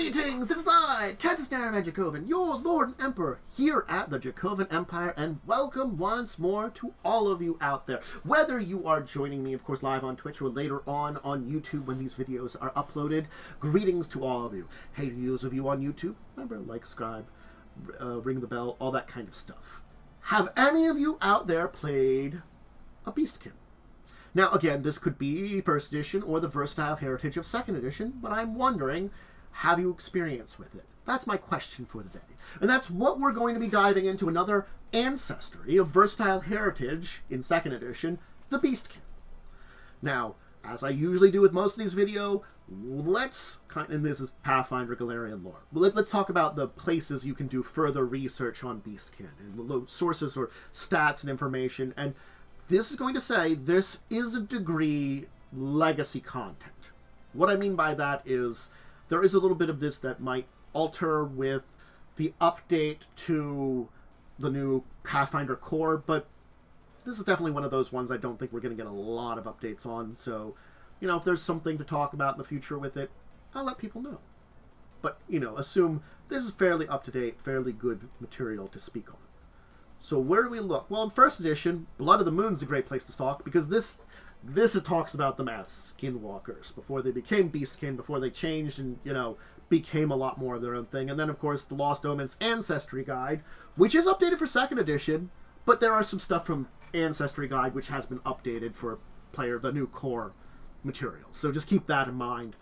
Greetings, it is I, Dracovin, your Lord and Emperor, here at the Dracovin Empire, and welcome once more to all of you out there. Whether you are joining me, of course, live on Twitch or later on YouTube when these videos are uploaded, greetings to all of you. Hey, to those of you on YouTube, remember, like, subscribe, ring the bell, all that kind of stuff. Have any of you out there played a Beastkin? Now, again, this could be First Edition or the Versatile Heritage of Second Edition, but I'm wondering, have you experience with it? That's my question for the day. And that's what we're going to be diving into, another ancestry of Versatile Heritage in Second Edition, the Beastkin. Now, as I usually do with most of these videos, and this is Pathfinder Golarion lore, let's talk about the places you can do further research on Beastkin, and the sources or stats and information, and this is going to say this is a degree legacy content. What I mean by that is there is a little bit of this that might alter with the update to the new Pathfinder core, but this is definitely one of those ones I don't think we're going to get a lot of updates on. So, you know, if there's something to talk about in the future with it, I'll let people know. But, you know, assume this is fairly up-to-date, fairly good material to speak on. So where do we look? Well, in First Edition, Blood of the Moon is a great place to talk, because this it talks about them as skinwalkers, before they became Beastkin, before they changed and, you know, became a lot more of their own thing. And then, of course, the Lost Omens Ancestry Guide, which is updated for Second Edition, but there are some stuff from Ancestry Guide which has been updated for the new core material. So just keep that in mind.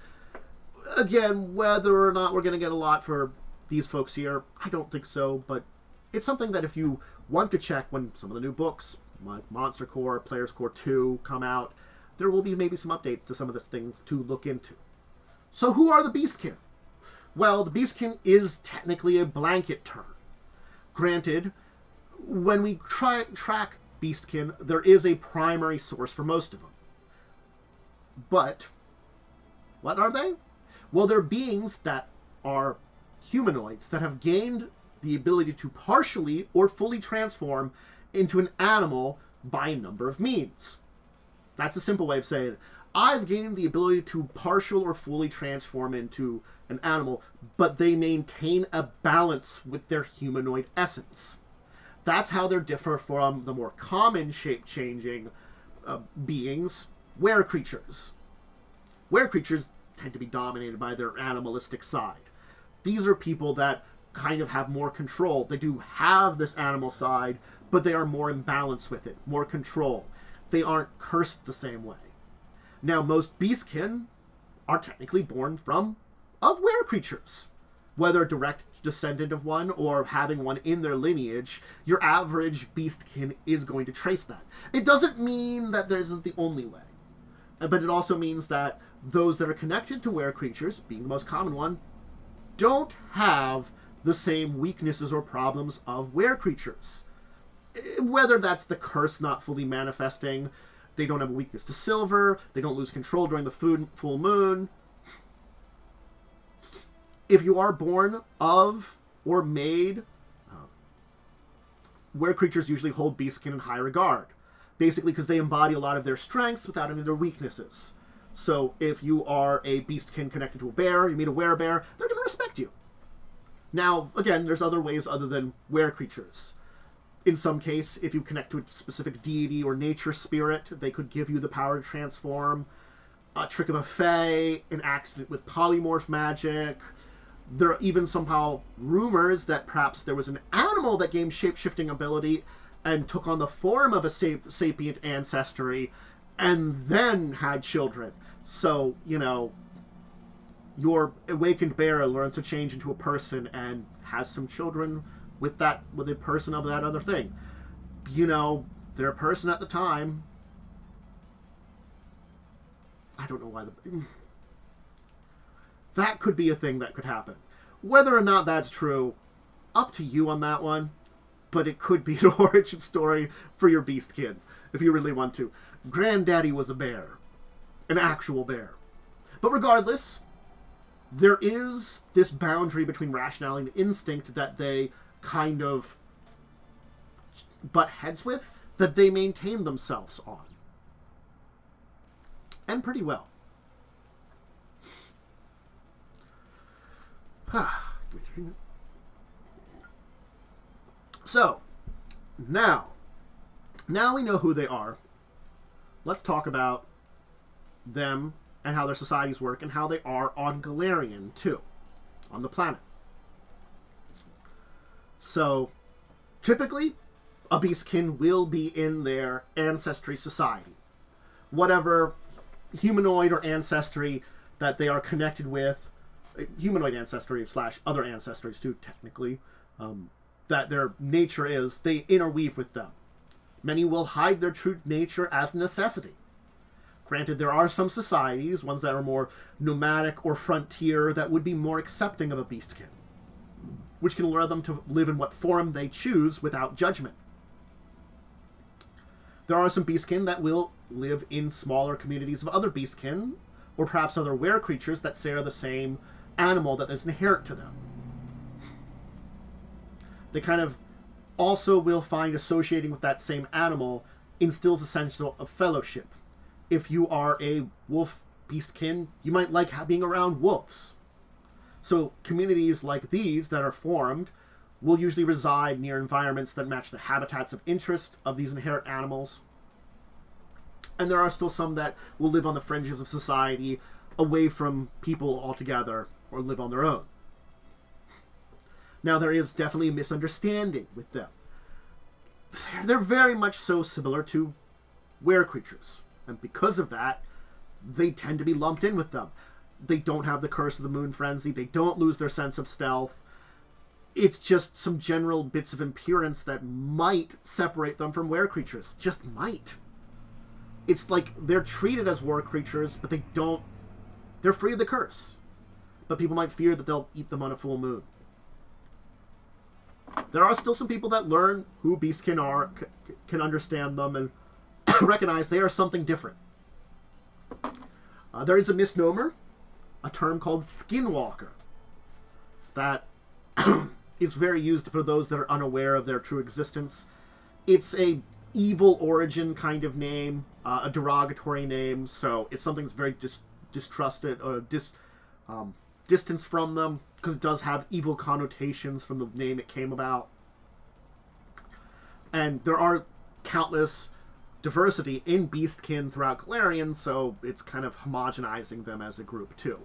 Again, whether or not we're going to get a lot for these folks here, I don't think so, but it's something that if you want to check when some of the new books, like Monster Core, Players Core 2, come out, there will be maybe some updates to some of these things to look into. So who are the Beastkin? Well, the Beastkin is technically a blanket term. Granted, when we track Beastkin, there is a primary source for most of them. But what are they? Well, they're beings that are humanoids that have gained the ability to partially or fully transform into an animal by a number of means. That's a simple way of saying it. I've gained the ability to partial or fully transform into an animal, but they maintain a balance with their humanoid essence. That's how they're different from the more common shape-changing beings, were creatures. Were creatures tend to be dominated by their animalistic side. These are people that kind of have more control. They do have this animal side, but they are more in balance with it, more control. They aren't cursed the same way. Now, most Beastkin are technically born of were creatures. Whether a direct descendant of one or having one in their lineage, your average Beastkin is going to trace that. It doesn't mean that there isn't the only way, but it also means that those that are connected to were creatures, being the most common one, don't have the same weaknesses or problems of were creatures. Whether that's the curse not fully manifesting, they don't have a weakness to silver, they don't lose control during the full moon. If you are born of or made, were creatures usually hold Beastkin in high regard. Basically because they embody a lot of their strengths without any of their weaknesses. So if you are a Beastkin connected to a bear, you meet a werebear, they're going to respect you. Now, again, there's other ways other than were creatures. In some case, if you connect to a specific deity or nature spirit, they could give you the power to transform. A trick of a fae, an accident with polymorph magic. There are even somehow rumors that perhaps there was an animal that gained shape-shifting ability and took on the form of a sapient ancestry and then had children. So, you know, your awakened bear learns to change into a person and has some children with a person of that other thing. You know, they're a person at the time. I don't know why that could be a thing that could happen. Whether or not that's true, up to you on that one. But it could be an origin story for your Beastkin, if you really want to. Granddaddy was a bear. An actual bear. But regardless, there is this boundary between rationality and instinct that they kind of butt heads with, that they maintain themselves on. And pretty well. So, now we know who they are. Let's talk about them and how their societies work and how they are on Golarion, too. On the planet. So, typically, a Beastkin will be in their ancestry society. Whatever humanoid or ancestry that they are connected with, humanoid ancestry / other ancestries too, technically, that their nature is, they interweave with them. Many will hide their true nature as a necessity. Granted, there are some societies, ones that are more nomadic or frontier, that would be more accepting of a Beastkin, which can allow them to live in what form they choose without judgment. There are some Beastkin that will live in smaller communities of other Beastkin, or perhaps other were creatures that share the same animal that is inherent to them. They kind of also will find associating with that same animal instills a sense of fellowship. If you are a wolf Beastkin, you might like being around wolves. So communities like these that are formed will usually reside near environments that match the habitats of interest of these inherent animals. And there are still some that will live on the fringes of society, away from people altogether, or live on their own. Now, there is definitely a misunderstanding with them. They're very much so similar to were creatures, and because of that, they tend to be lumped in with them. They don't have the curse of the moon frenzy, they don't lose their sense of stealth. It's just some general bits of appearance that might separate them from were creatures. Just might. It's like they're treated as war creatures, but they're free of the curse. But people might fear that they'll eat them on a full moon. There are still some people that learn who Beastkin are, can understand them, and recognize they are something different. There is a misnomer, a term called skinwalker, that is very used for those that are unaware of their true existence. It's a evil origin kind of name, a derogatory name, so it's something that's very distrusted or distanced from them, because it does have evil connotations from the name it came about. And there are countless diversity in Beastkin throughout Golarion, so it's kind of homogenizing them as a group too.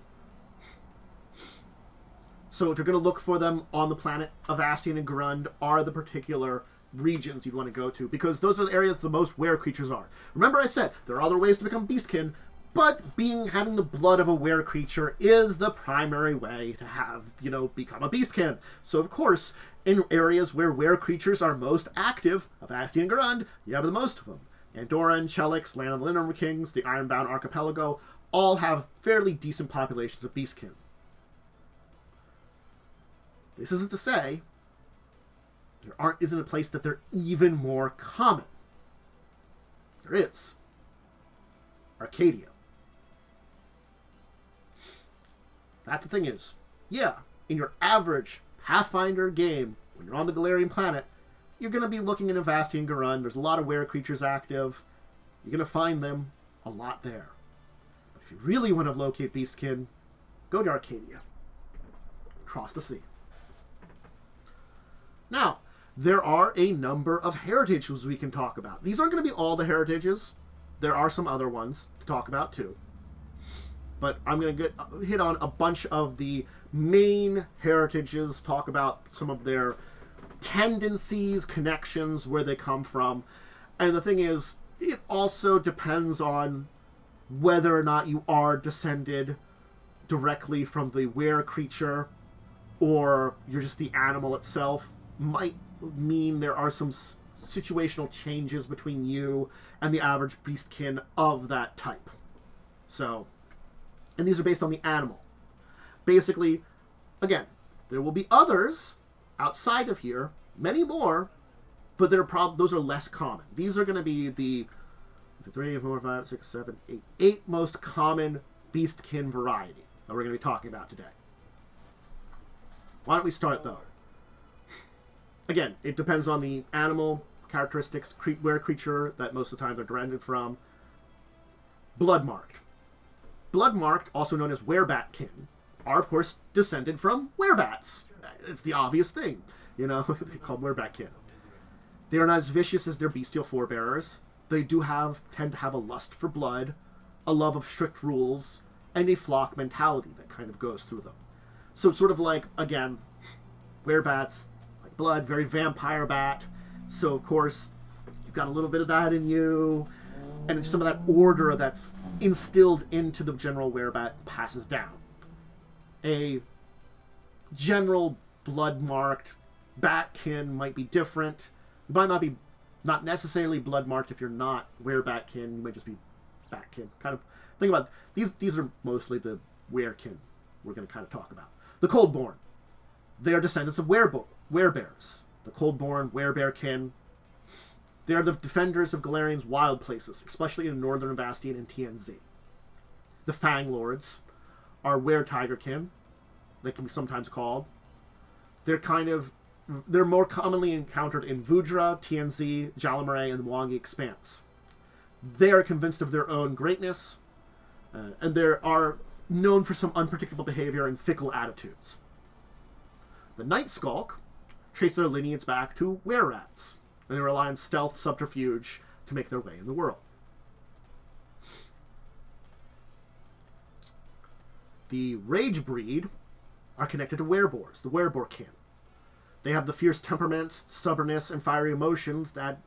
So if you're going to look for them on the planet, Avastian and Grund are the particular regions you'd want to go to, because those are the areas the most were creatures are. Remember I said there are other ways to become Beastkin, but having the blood of a were creature is the primary way to have, become a Beastkin. So of course, in areas where were creatures are most active, Avastian and Grund, you have the most of them. Andoran, Chelix, Land of the Linderm Kings, the Ironbound Archipelago, all have fairly decent populations of Beastkin. This isn't to say there isn't a place that they're even more common. There is. Arcadia. That's the thing is, yeah, in your average Pathfinder game, when you're on the Golarion planet, you're going to be looking at Avastian Garund. There's a lot of were creatures active. You're going to find them a lot there. But if you really want to locate Beastkin, go to Arcadia. Cross the sea. Now, there are a number of heritages we can talk about. These aren't going to be all the heritages. There are some other ones to talk about too. But I'm going to hit on a bunch of the main heritages, talk about some of their tendencies, connections, where they come from. And the thing is, it also depends on whether or not you are descended directly from the were creature, or you're just the animal itself. Might mean there are some situational changes between you and the average Beastkin of that type. So, and these are based on the animal. Basically, again, there will be others outside of here, many more, but those are less common. These are going to be the 3, 4, 5, 6, 7, 8 most common Beastkin variety that we're going to be talking about today. Why don't we start, though? Again, it depends on the animal characteristics, were creature that most of the time they're descended from. Bloodmarked. Bloodmarked, also known as werebatkin, are of course descended from werebats. It's the obvious thing. You know, they call them werebatkin. They are not as vicious as their bestial forebearers. They do tend to have a lust for blood, a love of strict rules, and a flock mentality that kind of goes through them. So it's sort of like, again, werebats, like blood, very vampire bat. So, of course, you've got a little bit of that in you, and some of that order that's instilled into the general werebat passes down. A general blood-marked batkin might be different. You might not necessarily blood-marked if you're not werebatkin. You might just be batkin. Kind of think about these are mostly the werekin we're going to kind of talk about. The Coldborn. They are descendants of werebears. The Coldborn, werebearkin. They are the defenders of Golarion's wild places, especially in Northern Bastion and TNZ. The Fang Lords are were-tigerkin. They can be sometimes called. They're more commonly encountered in Vudra, TNZ, Jalamaray, and the Mwangi Expanse. They are convinced of their own greatness, and they are known for some unpredictable behavior and fickle attitudes. The Nightskulk trace their lineage back to were-rats, and they rely on stealth subterfuge to make their way in the world. The Rage breed are connected to wereboars, the wereboarkin. They have the fierce temperaments, stubbornness, and fiery emotions that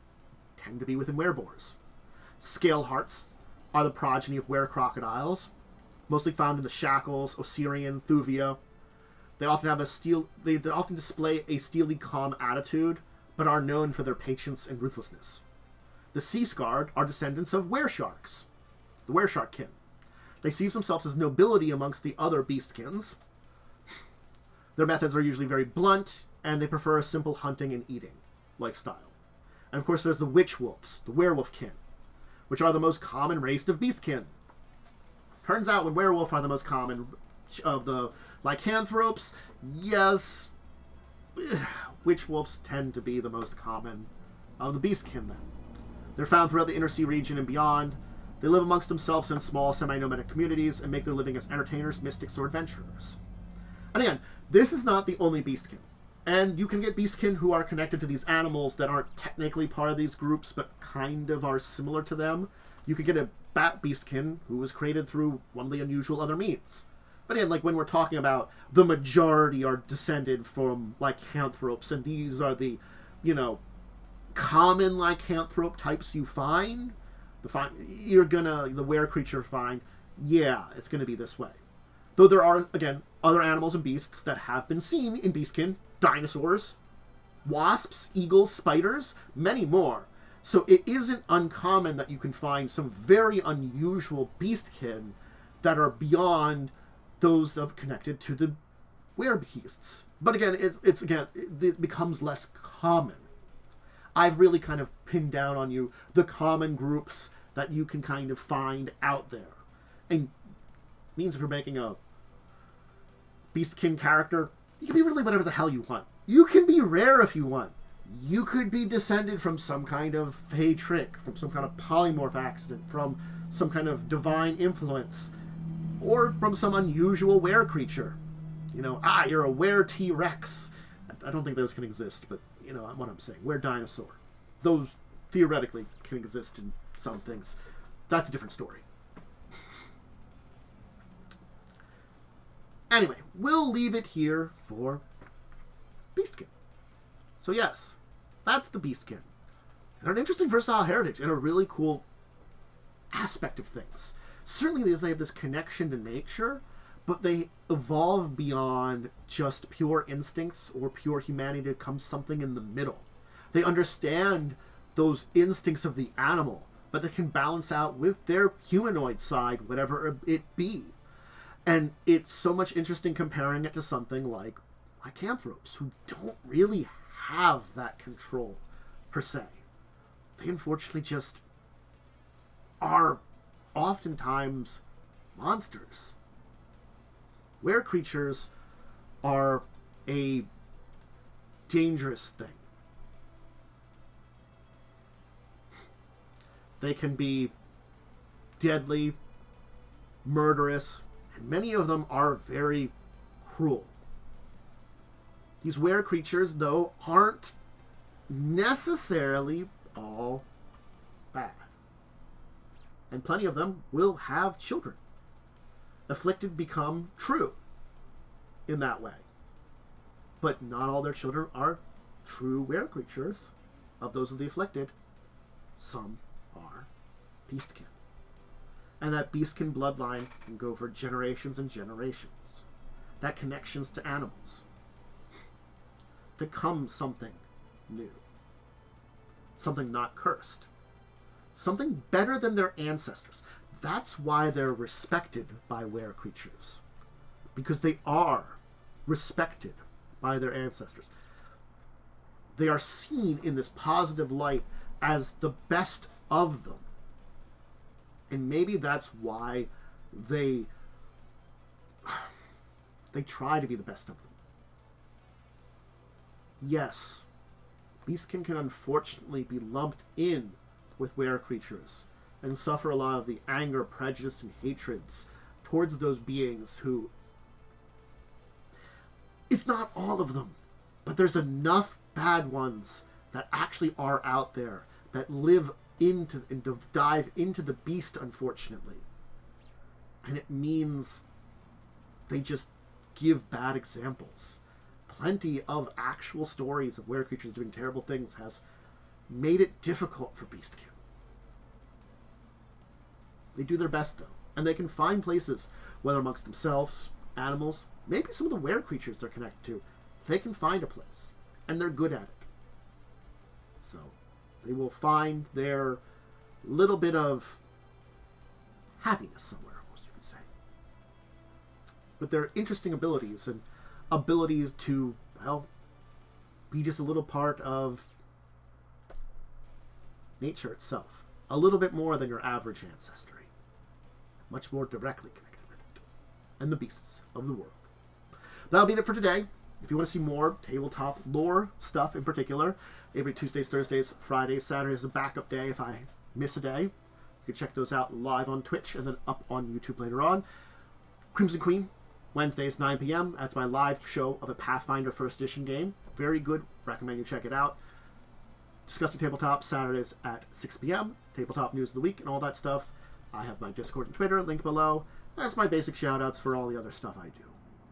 tend to be within wereboars. Scalehearts are the progeny of were-crocodiles, mostly found in the Shackles, Osirian, Thuvia. They often often display a steely, calm attitude, but are known for their patience and ruthlessness. The Sea Scarred are descendants of weresharks, the weresharkkin. They see themselves as nobility amongst the other beastkins. Their methods are usually very blunt, and they prefer a simple hunting and eating lifestyle. And of course there's the witch wolves, the werewolfkin, which are the most common race of beastkin. Turns out when werewolf are the most common of the lycanthropes, yes, witch wolves tend to be the most common of the beastkin then. They're found throughout the Inner Sea region and beyond. They live amongst themselves in small semi-nomadic communities and make their living as entertainers, mystics, or adventurers. And again, this is not the only beastkin. And you can get beastkin who are connected to these animals that aren't technically part of these groups, but kind of are similar to them. You could get a bat beastkin who was created through one of the unusual other means. But again, like when we're talking about the majority are descended from lycanthropes, and these are the, common lycanthrope types you find, the were creature find, yeah, it's gonna be this way. Though there are, again, other animals and beasts that have been seen in beastkin, dinosaurs, wasps, eagles, spiders, many more. So it isn't uncommon that you can find some very unusual beastkin that are beyond those of connected to the werebeasts. But again, it becomes less common. I've really kind of pinned down on you the common groups that you can kind of find out there. And it means if you're making a beastkin character, you can be really whatever the hell you want. You can be rare if you want. You could be descended from some kind of fey trick, from some kind of polymorph accident, from some kind of divine influence, or from some unusual were creature. You're a were T-Rex. I don't think those can exist, but what I'm saying. Were dinosaur. Those theoretically can exist in some things. That's a different story. Anyway, we'll leave it here for Beastkin. So yes, that's the Beastkin. They're an interesting versatile heritage and a really cool aspect of things. Certainly they have this connection to nature, but they evolve beyond just pure instincts or pure humanity to become something in the middle. They understand those instincts of the animal, but they can balance out with their humanoid side, whatever it be. And it's so much interesting comparing it to something like lycanthropes, who don't really have that control, per se. They unfortunately just are oftentimes monsters. Were creatures are a dangerous thing. They can be deadly, murderous, and many of them are very cruel. These were creatures, though, aren't necessarily all bad. And plenty of them will have children. Afflicted become true in that way. But not all their children are true were creatures. Of those of the afflicted, some are Beastkin. And that Beastkin bloodline can go for generations and generations. That connections to animals become something new. Something not cursed. Something better than their ancestors. That's why they're respected by were creatures. Because they are respected by their ancestors. They are seen in this positive light as the best of them. And maybe that's why they try to be the best of them. Yes, Beastkin can unfortunately be lumped in with were creatures and suffer a lot of the anger, prejudice, and hatreds towards those beings who... It's not all of them, but there's enough bad ones that actually are out there that live into and dive into the beast, unfortunately. And it means they just give bad examples. Plenty of actual stories of were creatures doing terrible things has made it difficult for Beastkin. They do their best, though. And they can find places, whether amongst themselves, animals, maybe some of the were creatures they're connected to. They can find a place. And they're good at it. So, they will find their little bit of happiness somewhere, almost you could say. With their interesting abilities and abilities to, well, be just a little part of nature itself. A little bit more than your average ancestry. Much more directly connected with it. And the beasts of the world. That'll be it for today. If you want to see more tabletop lore stuff in particular, every Tuesdays, Thursdays, Fridays, Saturdays is a backup day if I miss a day. You can check those out live on Twitch and then up on YouTube later on. Crimson Queen, Wednesdays, 9 p.m. That's my live show of a Pathfinder First Edition game. Very good. Recommend you check it out. Discussing Tabletop, Saturdays at 6 p.m. Tabletop news of the week and all that stuff. I have my Discord and Twitter, link below. That's my basic shout-outs for all the other stuff I do.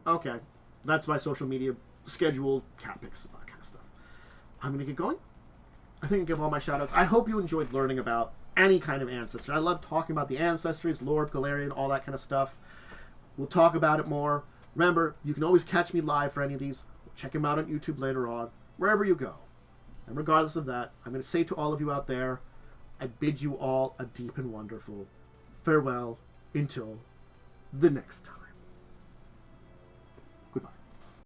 Okay. That's my social media schedule, cat pics, and that kind of stuff. I'm going to get going. I think I give all my shout-outs. I hope you enjoyed learning about any kind of ancestor. I love talking about the ancestries, lore of Golarion, all that kind of stuff. We'll talk about it more. Remember, you can always catch me live for any of these. Check them out on YouTube later on, wherever you go. And regardless of that, I'm going to say to all of you out there, I bid you all a deep and wonderful farewell until the next time.